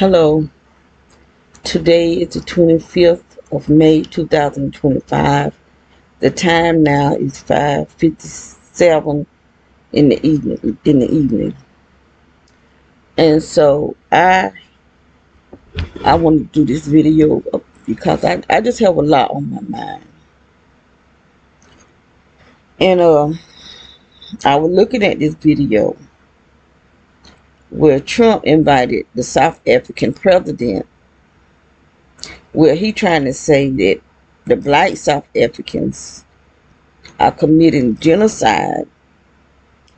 Hello, today is the 25th of May 2025. The time now is 5:57 in the evening. And so I want to do this video because I just have a lot on my mind. And I was looking at this video where Trump invited the South African president, where he trying to say that the black South Africans are committing genocide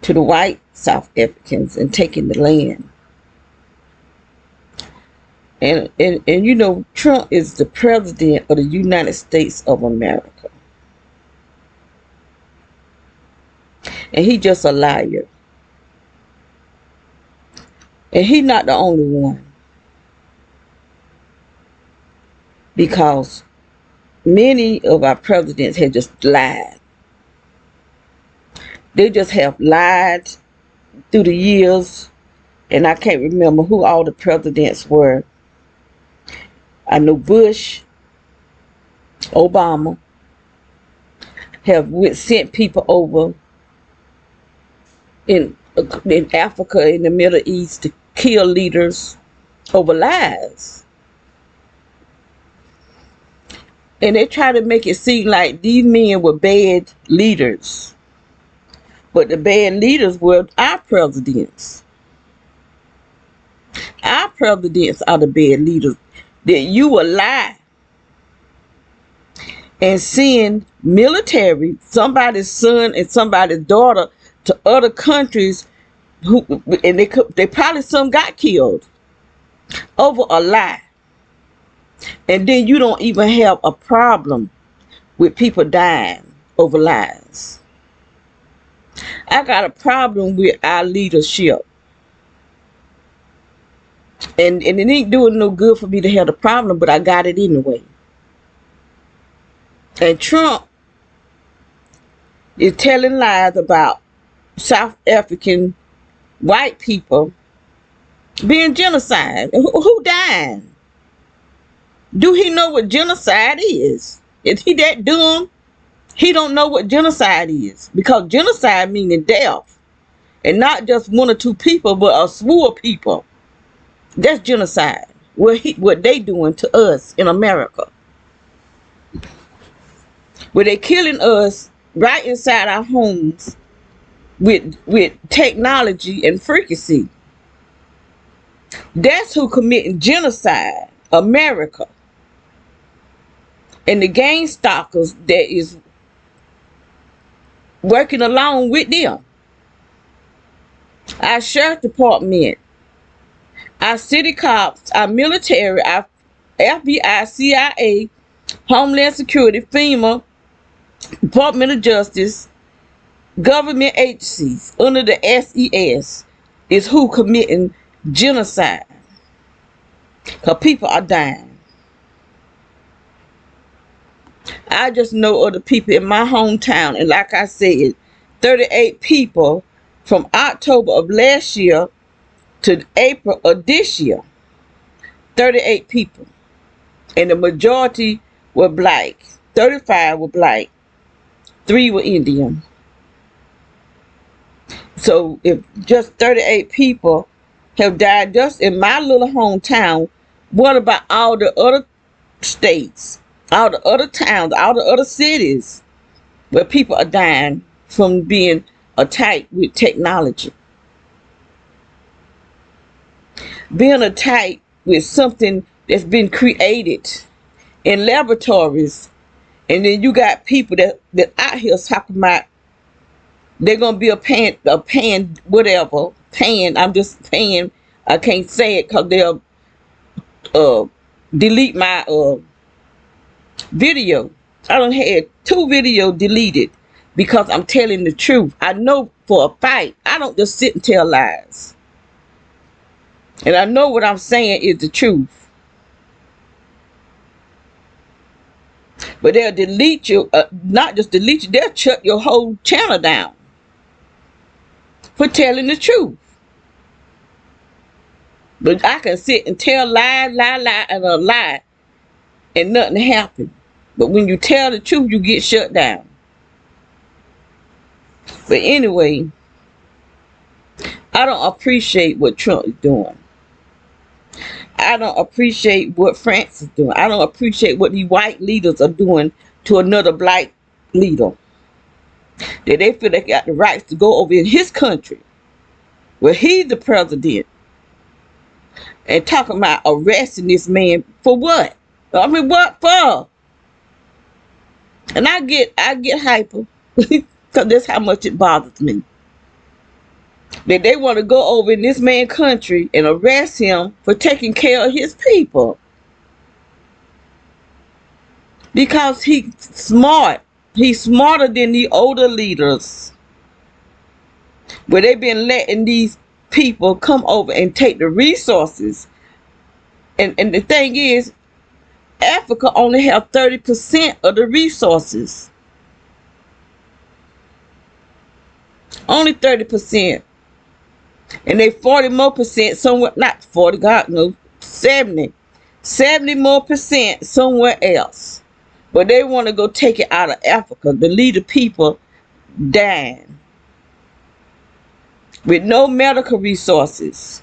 to the white South Africans and taking the land. And you know, Trump is the president of the United States of America. And he just a liar. And he's not the only one. Because many of our presidents have just lied. They just have lied through the years. And I can't remember who all the presidents were. I know Bush, Obama have sent people over in Africa, in the Middle East, to kill leaders over lies. And they try to make it seem like these men were bad leaders. But the bad leaders were our presidents. Our presidents are the bad leaders. That you will lie and send military, somebody's son and somebody's daughter, to other countries, and they probably some got killed over a lie. And then you don't even have a problem with people dying over lies. I got a problem with our leadership. And it ain't doing no good for me to have the problem, but I got it anyway. And Trump is telling lies about South African white people being genocide. Who died? Do he know what genocide is? Is he that dumb? He don't know what genocide is. Because genocide meaning death. And not just one or two people, but a slew of people. That's genocide. What they doing to us in America. Where they killing us right inside our homes with technology and frequency. That's who committing genocide. America. And the gang stalkers that is working along with them. Our sheriff department, our city cops, our military, our FBI, CIA, Homeland Security, FEMA, Department of Justice, government agencies under the SES is who committing genocide. Because people are dying. I just know other people in my hometown, and like I said, 38 people from October of last year to April of this year. 38 people. And the majority were black. 35 were black. 3 were Indian. So if just 38 people have died just in my little hometown, what about all the other states, all the other towns, all the other cities where people are dying from being attacked with technology? Being attacked with something that's been created in laboratories. And then you got people that out here talking about they're going to be I'm just paying. I can't say it because they'll delete my video. I done had 2 videos deleted because I'm telling the truth. I know for a fact. I don't just sit and tell lies. And I know what I'm saying is the truth. But they'll delete you, not just delete you, they'll shut your whole channel down for telling the truth. But I can sit and tell lie, and a lie, and nothing happen. But when you tell the truth, you get shut down. But anyway, I don't appreciate what Trump is doing. I don't appreciate what France is doing. I don't appreciate what these white leaders are doing to another black leader. That they feel they got the rights to go over in his country, where he's the president, and talking about arresting this man for what? I mean, what for? And I get hyper because that's how much it bothers me. That they want to go over in this man's country and arrest him for taking care of his people. Because he's smart. He's smarter than the older leaders. Where they've been letting these people come over and take the resources. And the thing is, Africa only have 30% of the resources. Only 30%. And they 40 more percent somewhere, not 40, God knows, 70. 70 more percent somewhere else. But they want to go take it out of Africa to leave the people dying. With no medical resources.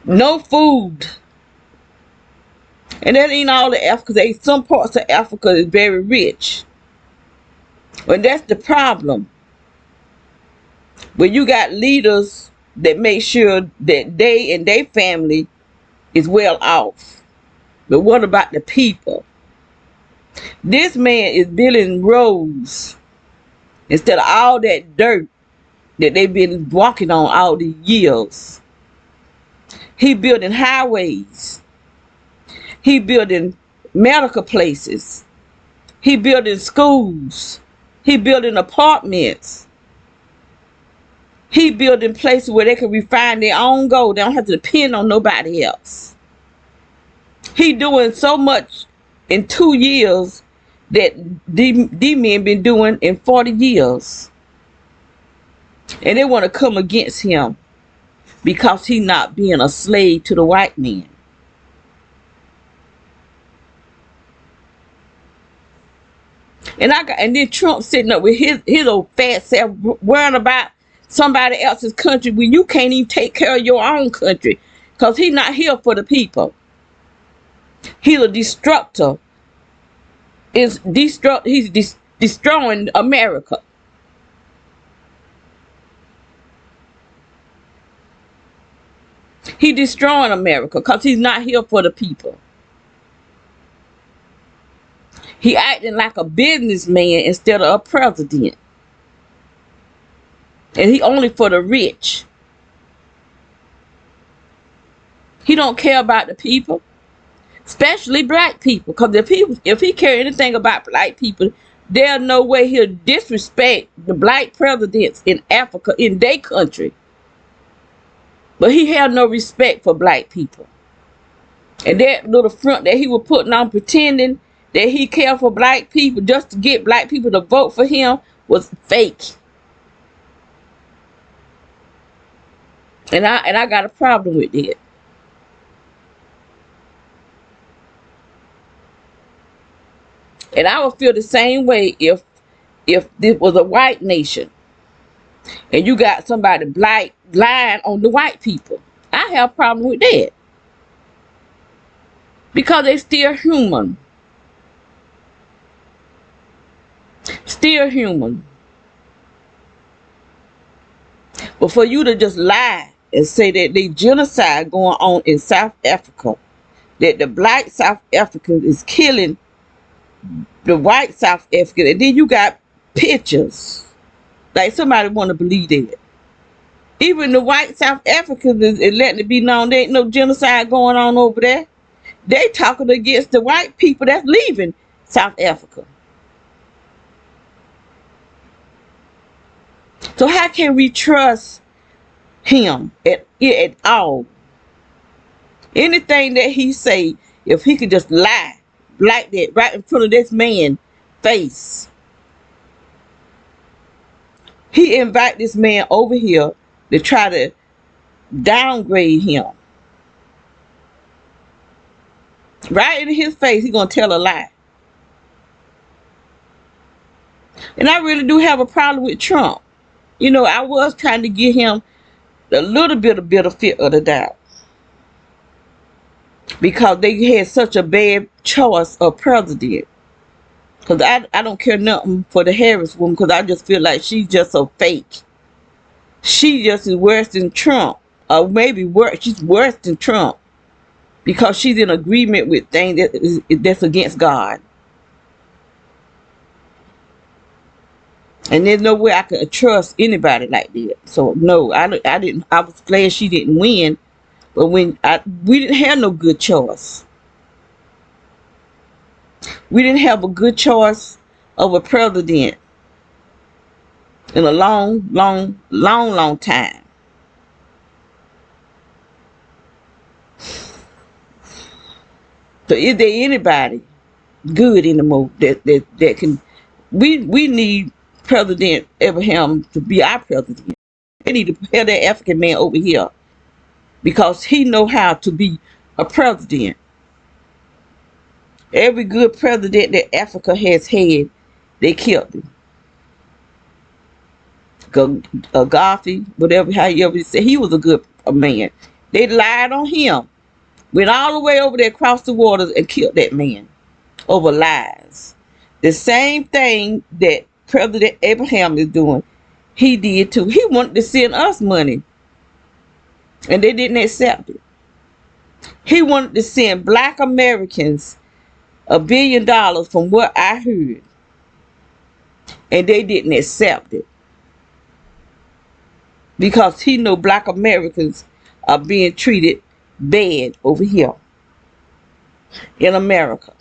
No food. And that ain't all of Africa. Some parts of Africa is very rich. But that's the problem. But you got leaders that make sure that they and their family is well off. But what about the people? This man is building roads instead of all that dirt that they've been walking on all these years. He building highways. He building medical places. He building schools. He building apartments. He building places where they can refine their own gold. They don't have to depend on nobody else. He doing so much in 2 years that these men been doing in 40 years. And they want to come against him because he not being a slave to the white man. And then Trump sitting up with his old fat self worrying about somebody else's country when you can't even take care of your own country, because he's not here for the people. He's a destructor. He's destroying America. He's destroying America because he's not here for the people. He acting like a businessman instead of a president. And he only for the rich. He don't care about the people, especially black people. Because if he care anything about black people, there's no way he'll disrespect the black presidents in Africa, in their country. But he had no respect for black people. And that little front that he was putting on, pretending that he cared for black people just to get black people to vote for him, was fake. And I got a problem with it. And I would feel the same way if this was a white nation and you got somebody black lying on the white people. I have a problem with that. Because they still human. Still human. But for you to just lie and say that the genocide going on in South Africa, that the black South Africans is killing the white South African, and then you got pictures. Like somebody want to believe that. Even the white South Africans is letting it be known there ain't no genocide going on over there. They talking against the white people that's leaving South Africa. So how can we trust him at all? Anything that he say, if he could just lie like that right in front of this man's face. He invite this man over here to try to downgrade him. Right in his face, he gonna tell a lie. And I really do have a problem with Trump. You know, I was trying to give him a little bit of benefit of the doubt because they had such a bad choice of president. Because I don't care nothing for the Harris woman because I just feel like she's just a fake. She just is worse than Trump. Or maybe worse. She's worse than Trump because she's in agreement with things that's against God. And there's no way I could trust anybody like that. So no, I didn't. I was glad she didn't win, but we didn't have no good choice. We didn't have a good choice of a president in a long time. So is there anybody good anymore that can? We need President Abraham to be our president. They need to have that African man over here because he know how to be a president. Every good president that Africa has had, they killed him. Gaddafi, whatever, however you say, he was a good man. They lied on him. Went all the way over there across the waters and killed that man over lies. The same thing that President Abraham is doing, he did too. He wanted to send us money, and they didn't accept it. He wanted to send black Americans $1 billion from what I heard, and they didn't accept it because he know black Americans are being treated bad over here in America.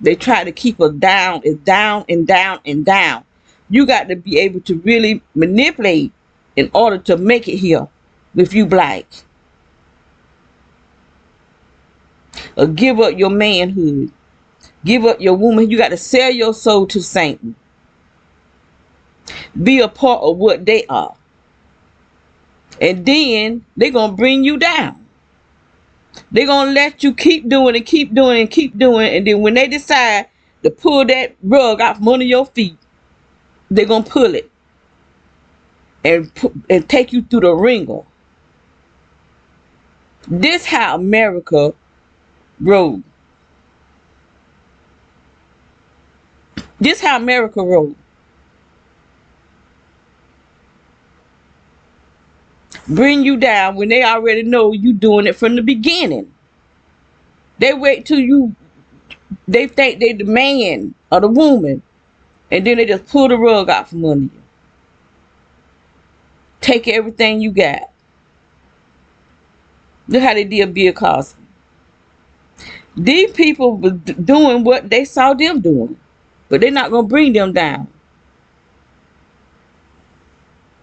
They try to keep us down and down and down and down. You got to be able to really manipulate in order to make it here if you black. Or give up your manhood. Give up your woman. You got to sell your soul to Satan. Be a part of what they are. And then they're going to bring you down. They're going to let you keep doing and keep doing and keep doing. And then when they decide to pull that rug out from under your feet, they're going to pull it and take you through the ringer. This how America rode. This how America rode. Bring you down when they already know you doing it from the beginning. They wait till they think they the man or the woman, and then they just pull the rug out from under you. Take everything you got. Look how they did Bill Cosby. These people were doing what they saw them doing, but they're not going to bring them down.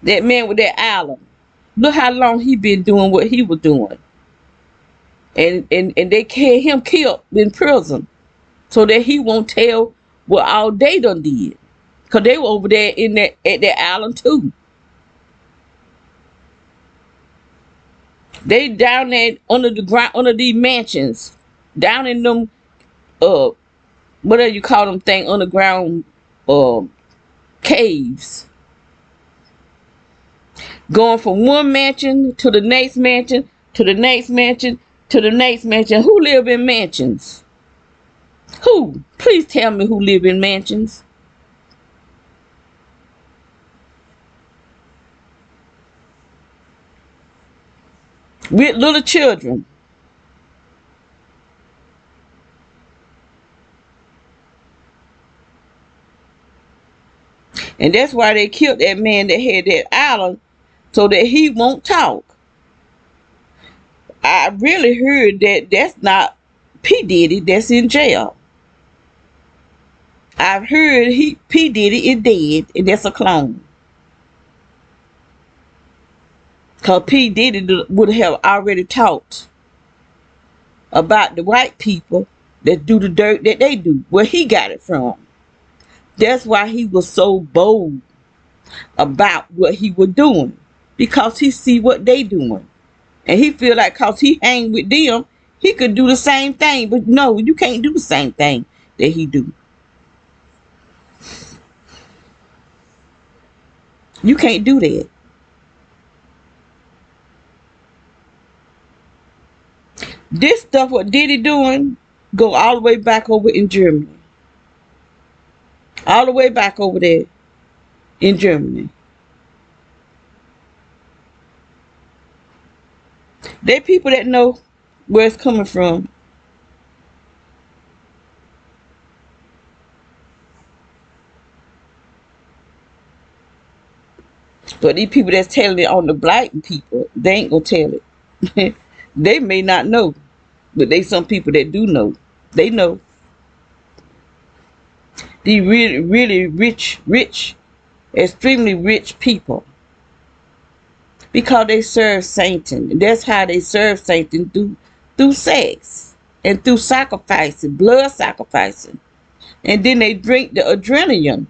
That man with that island. Look how long he been doing what he was doing. And they had him killed in prison so that he won't tell what all they done did. Because they were over there at that island too. They down there under the ground, under these mansions, down in them, whatever you call them thing, underground caves. Going from one mansion to the next mansion, to the next mansion, to the next mansion. Who live in mansions? Who? Please tell me who live in mansions. With little children. And that's why they killed that man that had that island, so that he won't talk. I really heard that that's not P. Diddy that's in jail. I've heard P. Diddy is dead, and that's a clone. Because P. Diddy would have already talked about the white people that do the dirt that they do, where he got it from. That's why he was so bold about what he was doing, because he see what they doing. And he feel like cause he hang with them, he could do the same thing. But no, you can't do the same thing that he do. You can't do that. This stuff what Diddy doing go all the way back over in Germany. All the way back over there in Germany. They people that know where it's coming from. But these people that's telling it on the black people, they ain't gonna tell it. They may not know, but they some people that do know. They know. These really, really rich, extremely rich people. Because they serve Satan. That's how they serve Satan, through sex and through sacrificing, blood sacrificing. And then they drink the adrenaline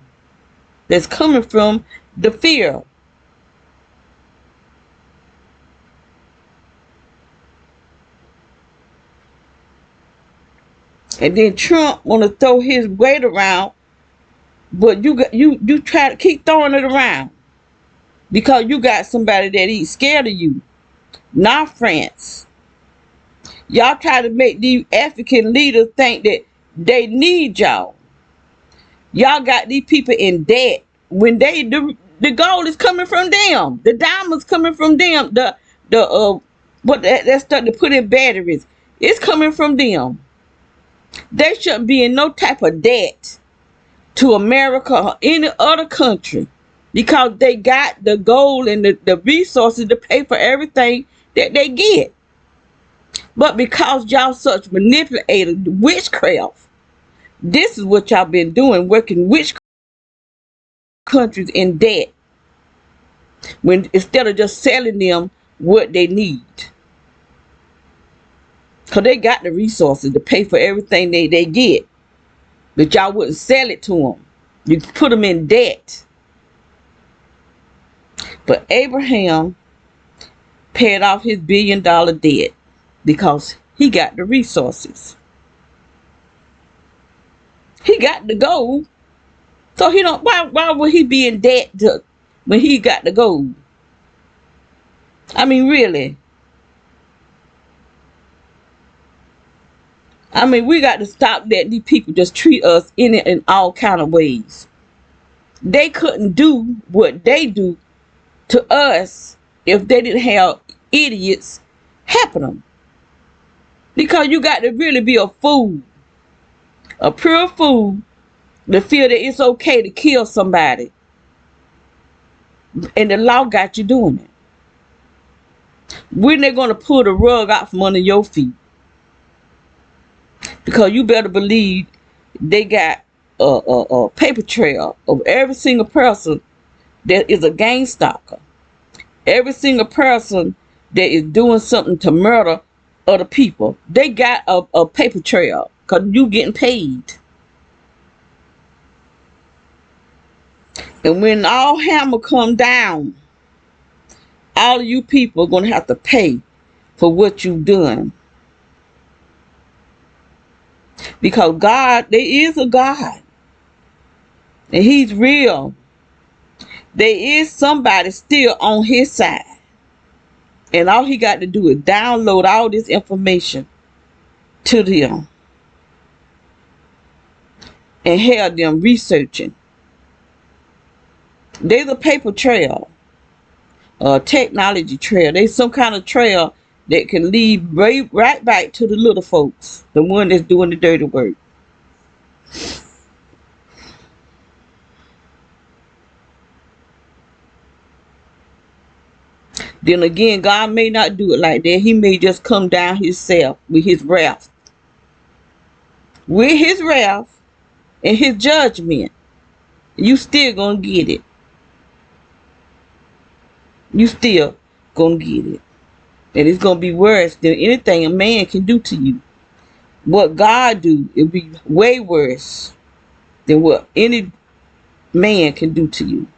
that's coming from the fear. And then Trump want to throw his weight around, but you try to keep throwing it around because you got somebody that is scared of you. Not France. Y'all try to make these African leaders think that they need y'all. Y'all got these people in debt when the gold is coming from them, the diamonds coming from them, that stuff to put in batteries, it's coming from them. They shouldn't be in no type of debt to America or any other country because they got the gold and the resources to pay for everything that they get. But because y'all such manipulated witchcraft, this is what y'all been doing, working witch countries in debt when instead of just selling them what they need. Because they got the resources to pay for everything they get. But y'all wouldn't sell it to them. You put them in debt. But Abraham paid off his $1 billion debt because he got the resources. He got the gold. So he don't why would he be in debt when he got the gold? I mean, really. I mean, we got to stop that these people just treat us in all kind of ways. They couldn't do what they do to us if they didn't have idiots helping them. Because you got to really be a fool, a pure fool, to feel that it's okay to kill somebody. And the law got you doing it. When they going to pull the rug out from under your feet? Because you better believe they got a paper trail of every single person that is a gang stalker. Every single person that is doing something to murder other people. They got a paper trail because you getting paid. And when all hammer come down, all of you people are going to have to pay for what you've done. Because God, there is a God. And he's real. There is somebody still on his side. And all he got to do is download all this information to them. And have them researching. There's a paper trail. A technology trail. There's some kind of trail that can lead right back to the little folks. The one that's doing the dirty work. Then again, God may not do it like that. He may just come down himself with his wrath. With his wrath and his judgment. You still gonna get it. You still gonna get it. And it's gonna be worse than anything a man can do to you. What God do, it'll be way worse than what any man can do to you.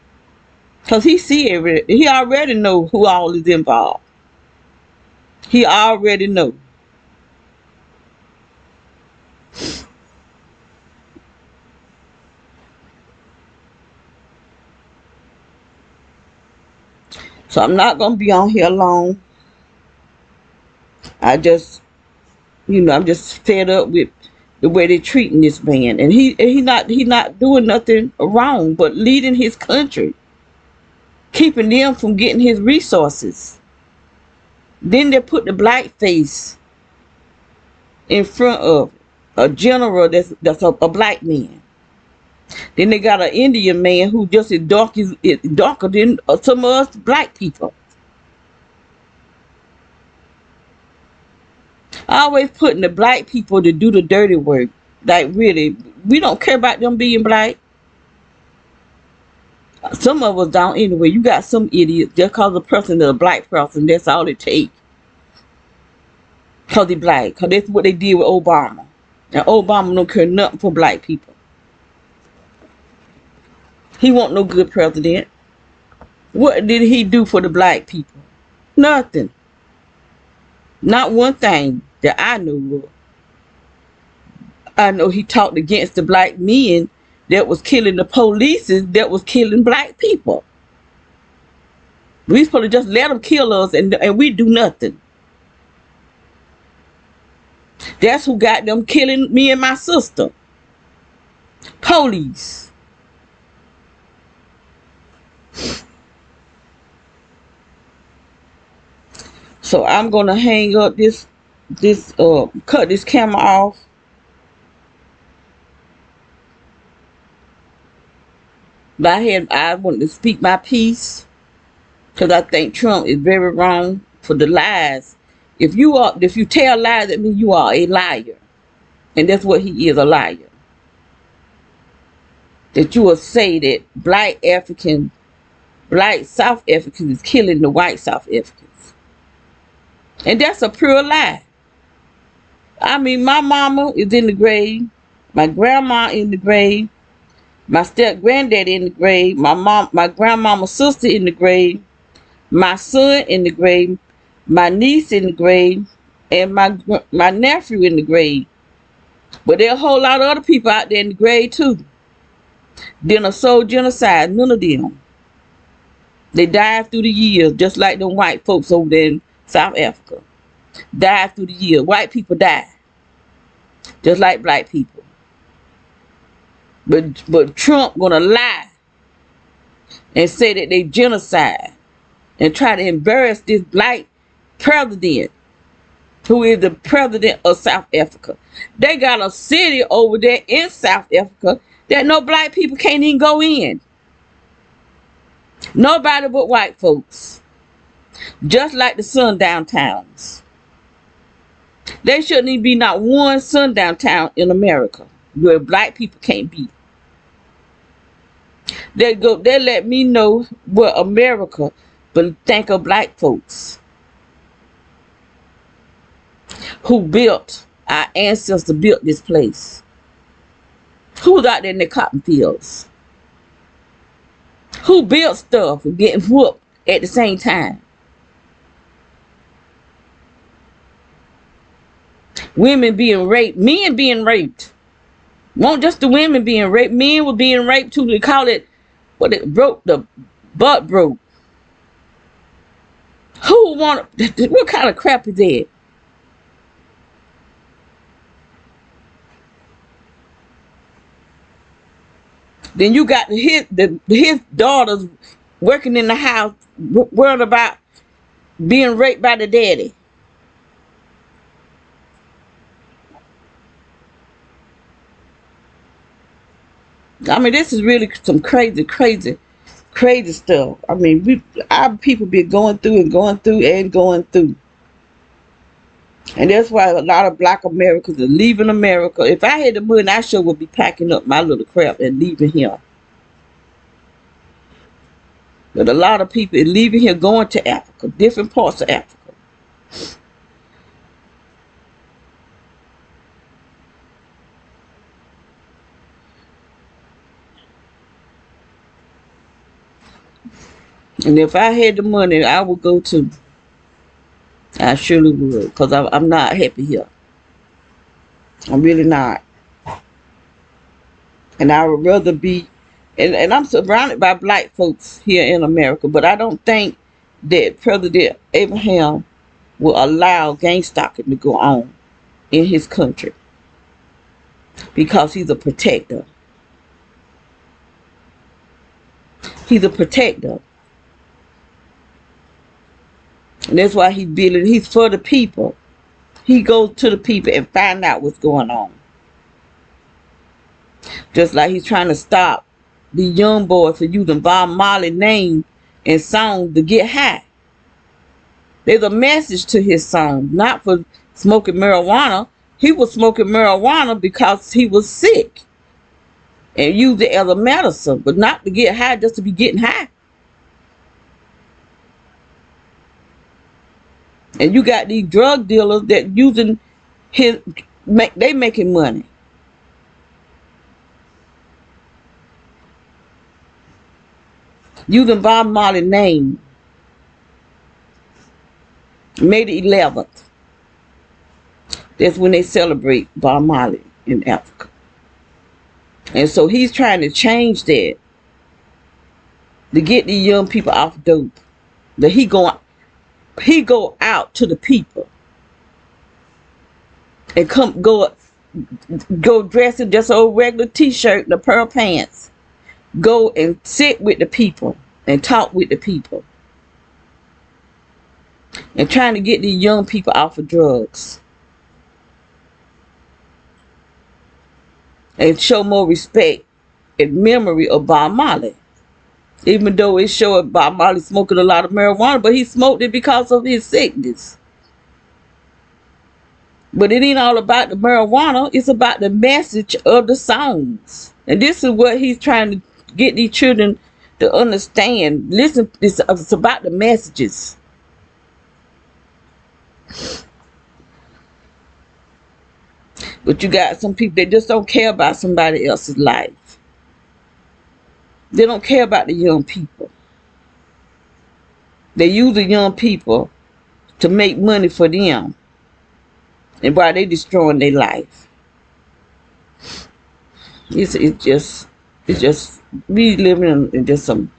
Because he already know who all is involved. He already know. So I'm not gonna be on here long. I just, I'm just fed up with the way they're treating this man, and he not doing nothing wrong, but leading his country, keeping them from getting his resources. Then they put the black face in front of a general that's a black man. Then they got an Indian man who just is darker than some of us black people. Always putting the black people to do the dirty work. Like really, we don't care about them being black. Some of us don't anyway. You got some idiots just cause a person is a black person. That's all it takes. Cause they black. Cause that's what they did with Obama. And Obama don't care nothing for black people. He want no good president. What did he do for the black people? Nothing. Not one thing that I know of. I know he talked against the black men that was killing the police, that was killing black people. We supposed to just let them kill us and we do nothing. That's who got them killing me and my sister. Police. So I'm gonna hang up cut this camera off. But I want to speak my piece because I think Trump is very wrong for the lies. If you tell lies, that means you are a liar. And that's what he is, a liar. That you will say that black South Africans is killing the white South Africans. And that's a pure lie. I mean, my mama is in the grave. My grandma in the grave. My step granddad in the grave. My grandmama's sister in the grave. My son in the grave. My niece in the grave. And my nephew in the grave. But there are a whole lot of other people out there in the grave too. Then a soul genocide. None of them. They died through the years, just like them white folks over there in South Africa. Died through the years. White people die. Just like black people. But Trump gonna lie and say that they genocide and try to embarrass this black president who is the president of South Africa. They got a city over there in South Africa that no black people can't even go in. Nobody but white folks. Just like the sundown towns. There shouldn't even be not one sundown town in America where black people can't be. They let me know what America but think of black folks who built, our ancestors built this place. Who's out there in the cotton fields? Who built stuff and getting whooped at the same time? Women being raped, men being raped. Won't just the women being raped, men were being raped too. They call it, the butt broke. What kind of crap is that? Then you got his daughters working in the house, worried about being raped by the daddy. I mean, this is really some crazy stuff. I mean, our people be going through and going through and going through. And that's why a lot of black Americans are leaving America. If I had the money, I sure would be packing up my little crap and leaving here. But a lot of people are leaving here, going to Africa, different parts of Africa. And if I had the money, I would go too. I surely would, because I'm not happy here. I'm really not. And I would rather be, and I'm surrounded by black folks here in America, but I don't think that President Abraham will allow gang stalking to go on in his country because he's a protector. He's a protector. And that's why he's for the people. He goes to the people and find out what's going on. Just like he's trying to stop the young boys from using Bob Marley name and song to get high. There's a message to his song, not for smoking marijuana. He was smoking marijuana because he was sick and used it as a medicine, but not to get high just to be getting high. And you got these drug dealers that using they making money. Using Bob Marley's name. May the 11th. That's when they celebrate Bob Marley in Africa. And so he's trying to change that to get these young people off dope. That he go out to the people and go dress in just a regular t-shirt and a pair of pants. Go and sit with the people and talk with the people. And trying to get these young people off of drugs. And show more respect and memory of Bob Marley. Even though it showed Bob Marley smoking a lot of marijuana, but he smoked it because of his sickness. But it ain't all about the marijuana. It's about the message of the songs. And this is what he's trying to get these children to understand. Listen, it's about the messages. But you got some people that just don't care about somebody else's life. They don't care about the young people. They use the young people to make money for them. And while they destroying their life. It's just we living in just some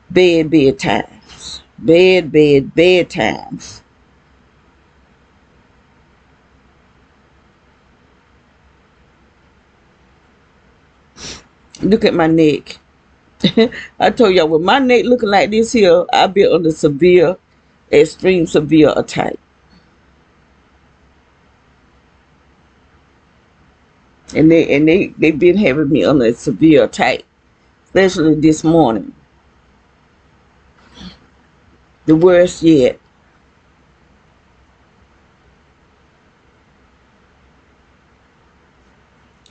bad times. Bad times. Look at my neck. I told y'all, with my neck looking like this here, I'll be under extreme severe attack. And they've been having me under a severe attack, especially this morning. The worst yet.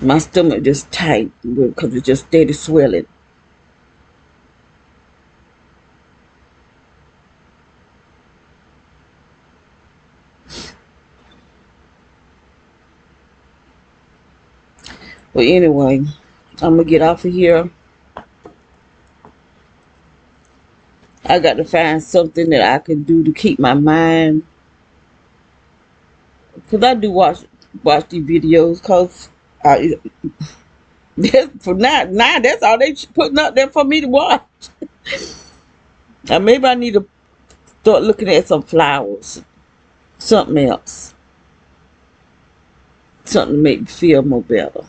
My stomach just tight because it's just steady swelling. But anyway, I'm going to get off of here. I got to find something that I can do to keep my mind. Because I do watch these videos because for now that's all they putting up there for me to watch. Maybe I need to start looking at some flowers. Something else. Something to make me feel more better.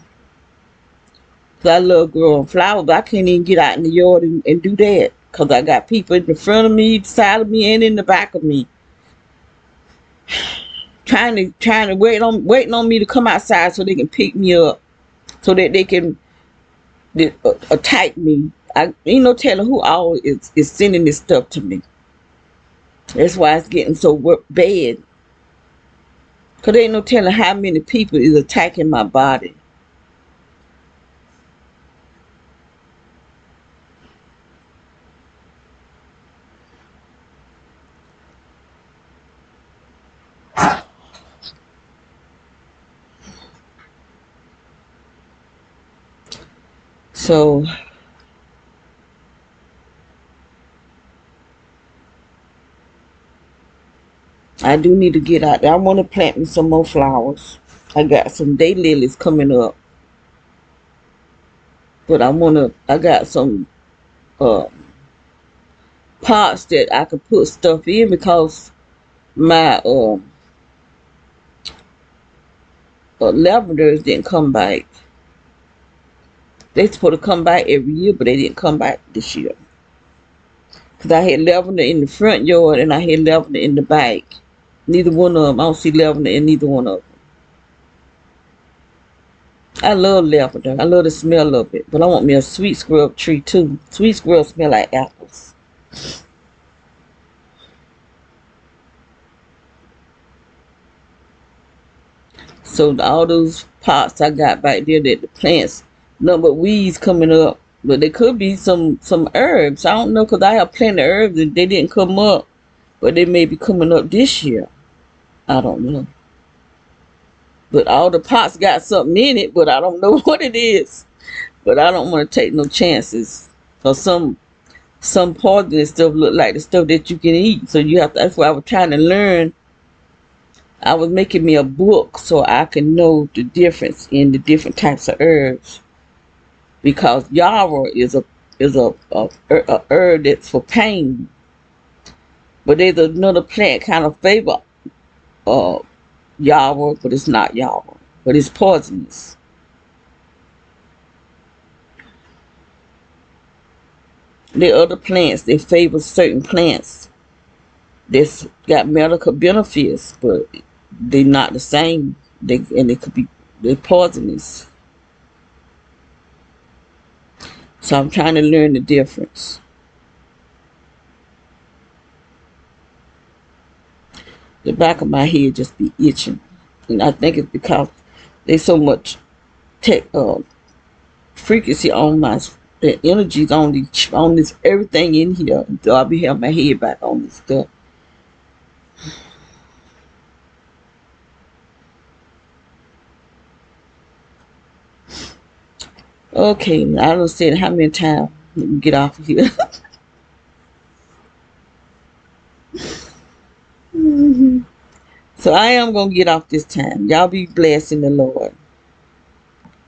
Cause I love growing flowers, but I can't even get out in the yard and do that. Cause I got people in the front of me, side of me, and in the back of me. Trying to waiting on me to come outside so they can pick me up. So that they can attack me. I ain't no telling who all is sending this stuff to me. That's why it's getting so bad. Cause there ain't no telling how many people is attacking my body. So I do need to get out there. I want to plant me some more flowers. I got some daylilies coming up, but I got some uh pots that I could put stuff in because my lavenders didn't come back. They supposed to come back every year, but they didn't come back this year. Cause I had lavender in the front yard and I had lavender in the back. Neither one of them. I don't see lavender in neither one of them. I love lavender. I love the smell of it. But I want me a sweet scrub tree too. Sweet scrub smell like apples. So all those pots I got back there that the plants, nothing but weeds coming up. But there could be some herbs. I don't know because I have plenty of herbs and they didn't come up. But they may be coming up this year. I don't know. But all the pots got something in it, but I don't know what it is. But I don't want to take no chances. Or some part of this stuff look like the stuff that you can eat. So you have to, that's why I was trying to learn. I was making me a book so I can know the difference in the different types of herbs. Because yarrow is a herb that's for pain. But there's another plant kind of favor yarrow, but it's not yarrow. But it's poisonous. There are other plants that favor certain plants that's got medical benefits, but they're not the same. They could be they're poisonous. So I'm trying to learn the difference. The back of my head just be itching, and I think it's because there's so much frequency on my the energies on this everything in here. So I'll be having my head back on this stuff. Okay, I don't say how many times. Let me get off of here. So I am gonna get off this time. Y'all be blessed in the Lord.